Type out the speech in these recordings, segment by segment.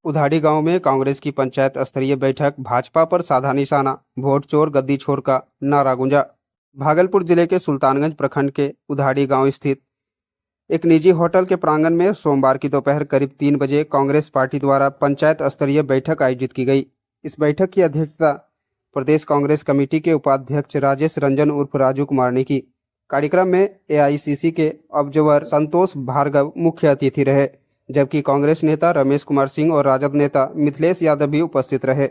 उधाड़ी गांव में कांग्रेस की पंचायत स्तरीय बैठक, भाजपा पर साधा निशाना, वोट चोर गद्दी छोर का नारा गूंजा। भागलपुर जिले के सुल्तानगंज प्रखंड के उधाड़ी गांव स्थित एक निजी होटल के प्रांगण में सोमवार की दोपहर करीब 3 बजे कांग्रेस पार्टी द्वारा पंचायत स्तरीय बैठक आयोजित की गई। इस बैठक की अध्यक्षता प्रदेश कांग्रेस कमेटी के उपाध्यक्ष राजेश रंजन उर्फ राजू कुमार ने की। कार्यक्रम में एआईसीसी के ऑब्जर्वर संतोष भार्गव मुख्य अतिथि रहे, जबकि कांग्रेस नेता रमेश कुमार सिंह और राजद नेता मिथिलेश यादव भी उपस्थित रहे।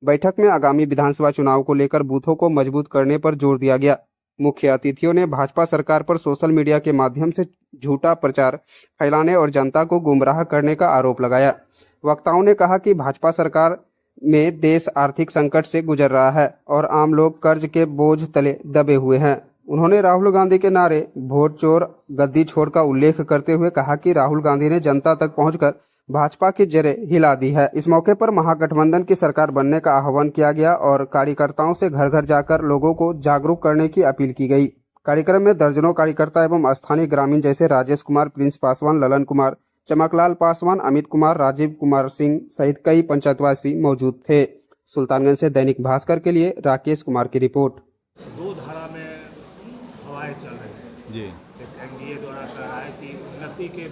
बैठक में आगामी विधानसभा चुनाव को लेकर बूथों को मजबूत करने पर जोर दिया गया। मुख्य अतिथियों ने भाजपा सरकार पर सोशल मीडिया के माध्यम से झूठा प्रचार फैलाने और जनता को गुमराह करने का आरोप लगाया। वक्ताओं ने कहा कि भाजपा सरकार में देश आर्थिक संकट से गुजर रहा है और आम लोग कर्ज के बोझ तले दबे हुए हैं। उन्होंने राहुल गांधी के नारे वोट चोर गद्दी छोर का उल्लेख करते हुए कहा कि राहुल गांधी ने जनता तक पहुंचकर भाजपा की जड़ें हिला दी है। इस मौके पर महागठबंधन की सरकार बनने का आह्वान किया गया और कार्यकर्ताओं से घर घर जाकर लोगों को जागरूक करने की अपील की गई। कार्यक्रम में दर्जनों कार्यकर्ता एवं स्थानीय ग्रामीण जैसे राजेश कुमार, प्रिंस पासवान, ललन कुमार, चमकलाल पासवान, अमित कुमार, राजीव कुमार सिंह सहित कई पंचायतवासी मौजूद थे। सुल्तानगंज से दैनिक भास्कर के लिए राकेश कुमार की रिपोर्ट। दो धारा में हवाएं चल रही हैं जी। एक एनडीए द्वारा कह रहा है कि उन्नति के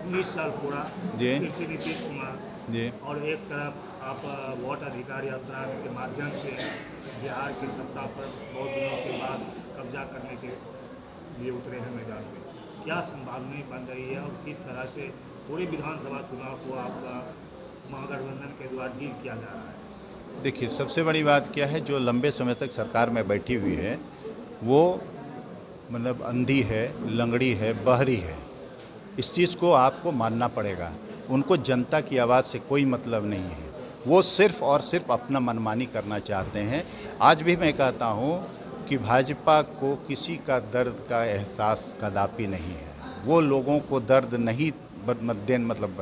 19 साल पूरा जी। फिर से नीतीश कुमार जी। और एक तरफ आप वोट अधिकार यात्रा के माध्यम से बिहार की सत्ता पर बहुत दिनों के बाद कब्जा करने के लिए उतरे हैं मैदान में। क्या संभावनाएं बन रही है और किस तरह से पूरे विधानसभा चुनाव को आपका महागठबंधन के द्वारा डील किया जा रहा है? देखिए, सबसे बड़ी बात क्या है, जो लंबे समय तक सरकार में बैठी हुई है वो मतलब अंधी है, लंगड़ी है, बहरी है। इस चीज़ को आपको मानना पड़ेगा। उनको जनता की आवाज़ से कोई मतलब नहीं है। वो सिर्फ और सिर्फ अपना मनमानी करना चाहते हैं। आज भी मैं कहता हूँ कि भाजपा को किसी का दर्द का एहसास कदापि नहीं है। वो लोगों को दर्द नहीं मतलब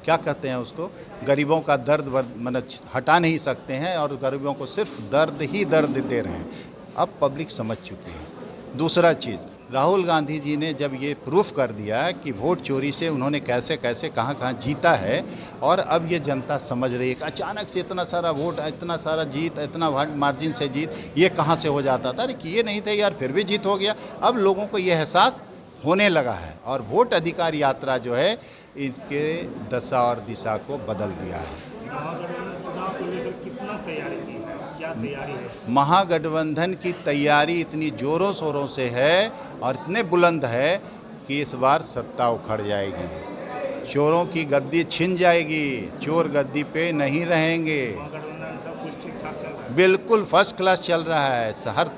क्या कहते हैं उसको, गरीबों का दर्द मतलब हटा नहीं सकते हैं और गरीबों को सिर्फ दर्द ही दर्द दे रहे हैं। अब पब्लिक समझ चुकी है। दूसरा चीज़, राहुल गांधी जी ने जब ये प्रूफ कर दिया कि वोट चोरी से उन्होंने कैसे कैसे कहाँ कहाँ जीता है और अब ये जनता समझ रही है कि अचानक से इतना सारा वोट, इतना सारा जीत, इतना मार्जिन से जीत ये कहाँ से हो जाता था। अरे किए नहीं थे यार, फिर भी जीत हो गया। अब लोगों को ये एहसास होने लगा है और वोट अधिकार यात्रा जो है इसके दशा और दिशा को बदल दिया है। चुनाव को लेकर कितना तैयारी की है, क्या तैयारी है? महागठबंधन की तैयारी इतनी जोरों शोरों से है और इतने बुलंद है कि इस बार सत्ता उखड़ जाएगी, चोरों की गद्दी छिन जाएगी, चोर गद्दी पे नहीं रहेंगे। महागठबंधन सब कुछ ठीक ठाक चल रहा है? बिल्कुल फर्स्ट क्लास चल रहा है। हर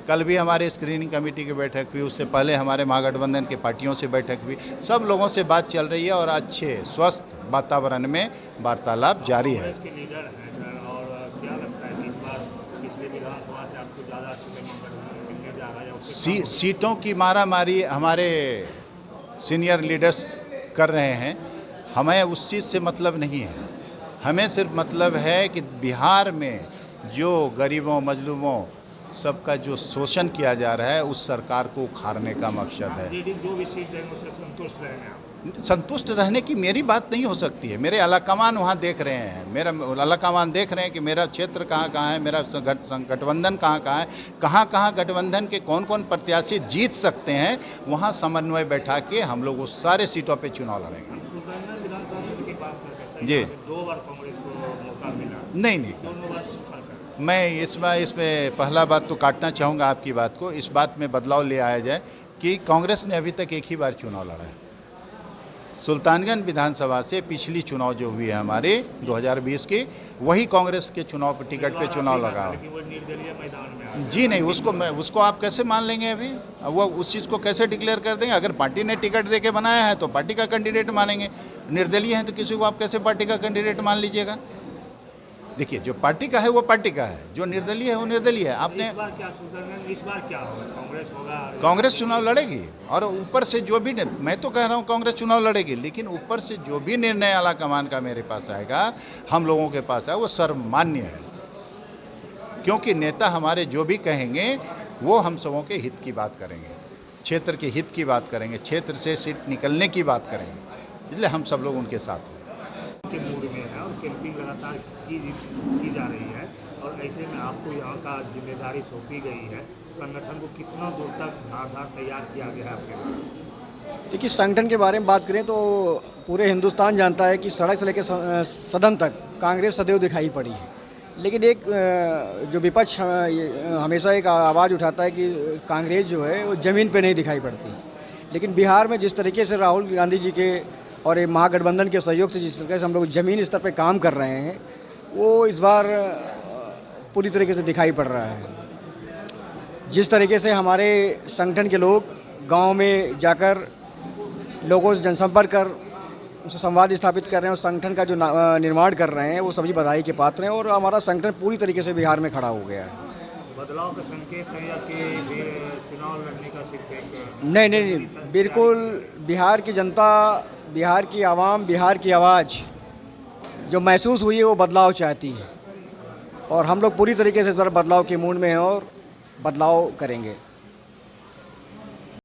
कल भी हमारे स्क्रीनिंग कमेटी की बैठक हुई, उससे पहले हमारे महागठबंधन के पार्टियों से बैठक हुई। सब लोगों से बात चल रही है और अच्छे स्वस्थ वातावरण में वार्तालाप जारी है। कांग्रेस के लीडर हैं सर, और क्या लगता है कि इस बार पिछले विधानसभा से आपको ज़्यादा सीटें महागठबंधन मिलने जा रहा है? सीटों की मारामारी हमारे सीनियर लीडर्स कर रहे हैं। हमें उस चीज़ से मतलब नहीं है। हमें सिर्फ मतलब है कि बिहार में जो गरीबों मजलूमों सबका जो शोषण किया जा रहा है उस सरकार को उखाड़ने का मकसद है। जो भी सीट देंगे उससे संतुष्ट रहेंगे आप? संतुष्ट रहने की मेरी बात नहीं हो सकती है। मेरे आलाकमान वहाँ देख रहे हैं, मेरा आलाकमान देख रहे हैं कि मेरा क्षेत्र कहाँ कहाँ है, मेरा गठबंधन कहाँ कहाँ है, कहाँ गठबंधन के कौन कौन प्रत्याशी जीत सकते हैं। वहाँ समन्वय बैठा के हम लोग उस सारे सीटों पे चुनाव लड़ेंगे। जी। 2 बार कांग्रेस को मौका मिला, नहीं, दोनों बार सफल कर। मैं इसमें पहला बात तो काटना चाहूँगा आपकी बात को। इस बात में बदलाव ले आया जाए कि कांग्रेस ने अभी तक एक ही बार चुनाव लड़ा है। सुल्तानगंज विधानसभा से पिछली चुनाव जो हुई है हमारी 2020 की, वही कांग्रेस के चुनाव पर टिकट पे चुनाव लगा। जी नहीं, उसको आप कैसे मान लेंगे? अभी वो उस चीज़ को कैसे डिक्लेयर कर देंगे? अगर पार्टी ने टिकट दे के बनाया है तो पार्टी का कैंडिडेट मानेंगे। निर्दलीय हैं तो किसी को आप कैसे पार्टी का कैंडिडेट मान लीजिएगा? देखिए, जो पार्टी का है वो पार्टी का है, जो निर्दलीय है वो निर्दलीय है। आपने इस बार क्या होगा? कांग्रेस होगा? कांग्रेस चुनाव लड़ेगी और ऊपर से जो भी, मैं तो कह रहा हूँ कांग्रेस चुनाव लड़ेगी, लेकिन ऊपर से जो भी निर्णय आलाकमान का मेरे पास आएगा, हम लोगों के पास है, वो सर्वमान्य है। क्योंकि नेता हमारे जो भी कहेंगे वो हम सबों के हित की बात करेंगे, क्षेत्र के हित की बात करेंगे, क्षेत्र से सीट निकलने की बात करेंगे, इसलिए हम सब लोग उनके साथ हैं। के मूड में है और कैंपिंग लगातार की जा रही है और ऐसे में आपको यहाँ का जिम्मेदारी सौंपी गई है, संगठन को कितना दूर तक आधार तैयार किया गया है आपके लिए? देखिए, संगठन के बारे में बात करें तो पूरे हिंदुस्तान जानता है कि सड़क से लेकर सदन तक कांग्रेस सदैव दिखाई पड़ी है। लेकिन एक जो विपक्ष हमेशा एक आवाज़ उठाता है कि कांग्रेस जो है वो ज़मीन पे नहीं दिखाई पड़ती। लेकिन बिहार में जिस तरीके से राहुल गांधी जी के और ये महागठबंधन के सहयोग से जिस तरीके से हम लोग ज़मीनी स्तर पे काम कर रहे हैं, वो इस बार पूरी तरीके से दिखाई पड़ रहा है। जिस तरीके से हमारे संगठन के लोग गांव में जाकर लोगों से जनसंपर्क कर उनसे संवाद स्थापित कर रहे हैं और संगठन का जो निर्माण कर रहे हैं, वो सभी बधाई के पात्र हैं और हमारा संगठन पूरी तरीके से बिहार में खड़ा हो गया है। बदलाव का संकेत है या कि चुनाव लड़ने का सिर्फ एक नहीं, बिल्कुल बिहार की जनता, बिहार की आवाम, बिहार की आवाज़ जो महसूस हुई है वो बदलाव चाहती है और हम लोग पूरी तरीके से इस बार बदलाव के मूड में हैं और बदलाव करेंगे।